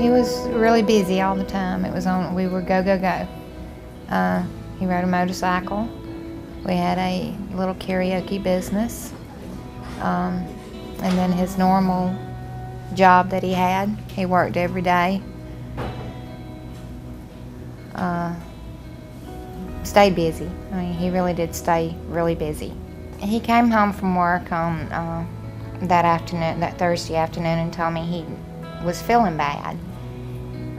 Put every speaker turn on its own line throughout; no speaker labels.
He was really busy all the time. It was on. We were go, go, go. He rode a motorcycle. We had a little karaoke business. And then his normal job that he had. He worked every day. Stayed busy. I mean, he really did stay really busy. He came home from work on that Thursday afternoon, and told me he was feeling bad.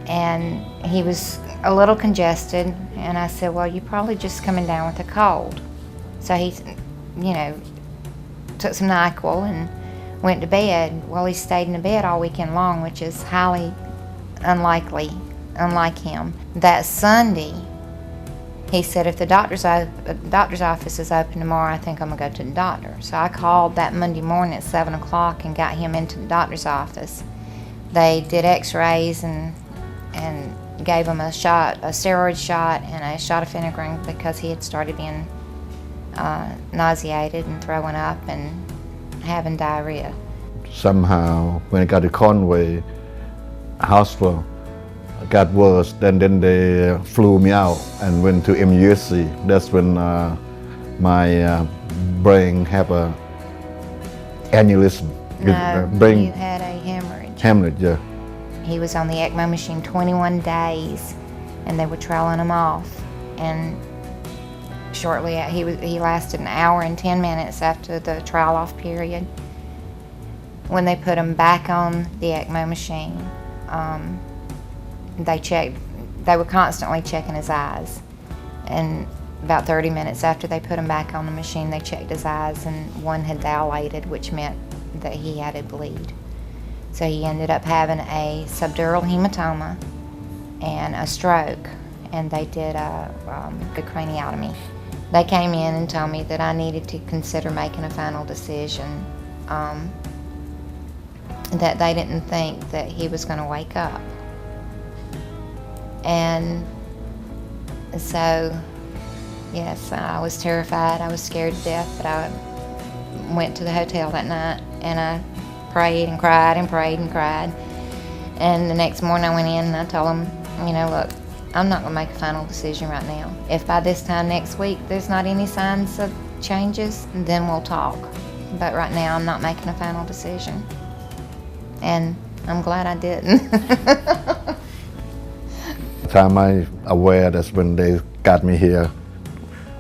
And he was a little congested, and I said, well, you're probably just coming down with a cold. So he, took some NyQuil and went to bed. Well, he stayed in the bed all weekend long, which is highly unlike him. That Sunday, he said, if the doctor's office is open tomorrow, I think I'm gonna go to the doctor. So I called that Monday morning at 7 o'clock and got him into the doctor's office. They did x-rays and gave him a steroid shot and a shot of phenergan because he had started being nauseated and throwing up and having diarrhea.
Somehow, when I got to Conway Hospital, it got worse. Then they flew me out and went to MUSC. That's when my brain had a aneurysm.
No, you had a hemorrhage.
Hemorrhage, yeah.
He was on the ECMO machine 21 days, and they were trailing him off. And shortly, he lasted an hour and 10 minutes after the trial off period. When they put him back on the ECMO machine, they were constantly checking his eyes. And about 30 minutes after they put him back on the machine, they checked his eyes, and one had dilated, which meant that he had a bleed. So he ended up having a subdural hematoma and a stroke, and they did a craniotomy. They came in and told me that I needed to consider making a final decision, that they didn't think that he was going to wake up. And so, yes, I was terrified. I was scared to death, but I went to the hotel that night, and I prayed and cried and prayed and cried. And the next morning I went in and I told him, look, I'm not going to make a final decision right now. If by this time next week there's not any signs of changes, then we'll talk. But right now I'm not making a final decision. And I'm glad I didn't.
The time I aware, that's when they got me here,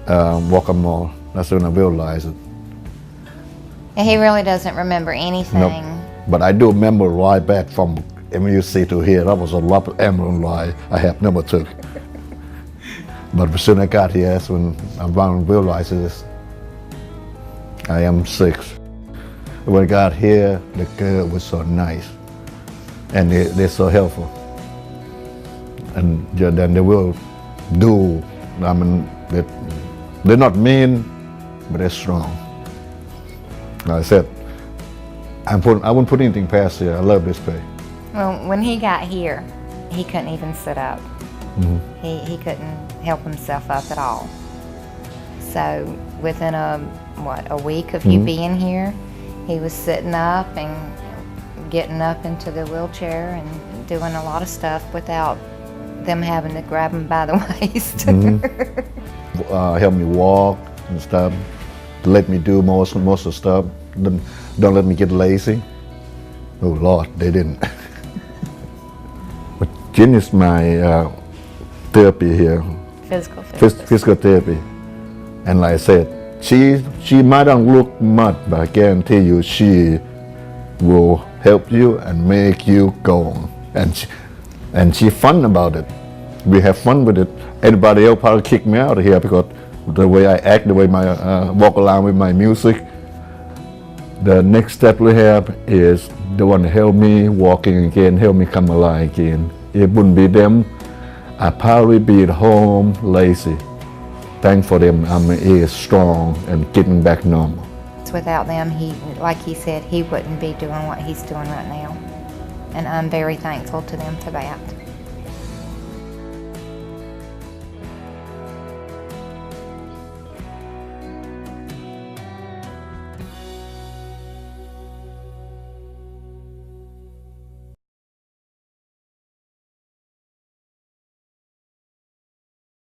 Waccamaw. That's when I realized it.
He really doesn't remember anything.
Nope. But I do remember ride back from MUC to here. That was a lot of ambulance ride I have never took. But as soon as I got here, that's when I realized this. I am 6. When I got here, the girl was so nice, and they're so helpful. And then they will do. I mean, they're not mean, but they're strong. Like I said, I wouldn't put anything past here. I love this place.
Well, when he got here, he couldn't even sit up.
Mm-hmm.
He couldn't help himself up at all. So within a week of you being here, he was sitting up and getting up into the wheelchair and doing a lot of stuff without them having to grab him by the waist.
Help me walk and stuff. Let me do most of the stuff. Don't let me get lazy. Oh Lord, they didn't. But Jen is my therapy here. Physical therapy. And like I said, she might not look much, but I guarantee you she will help you and make you go on. And she's fun about it. We have fun with it. Anybody else probably kick me out of here because the way I act, the way I walk around with my music. The next step we have is they want to help me walking again, help me come alive again. If it wouldn't be them, I'd probably be at home lazy. Thank for them, I'm strong and getting back normal.
Without them, like he said, he wouldn't be doing what he's doing right now. And I'm very thankful to them for that.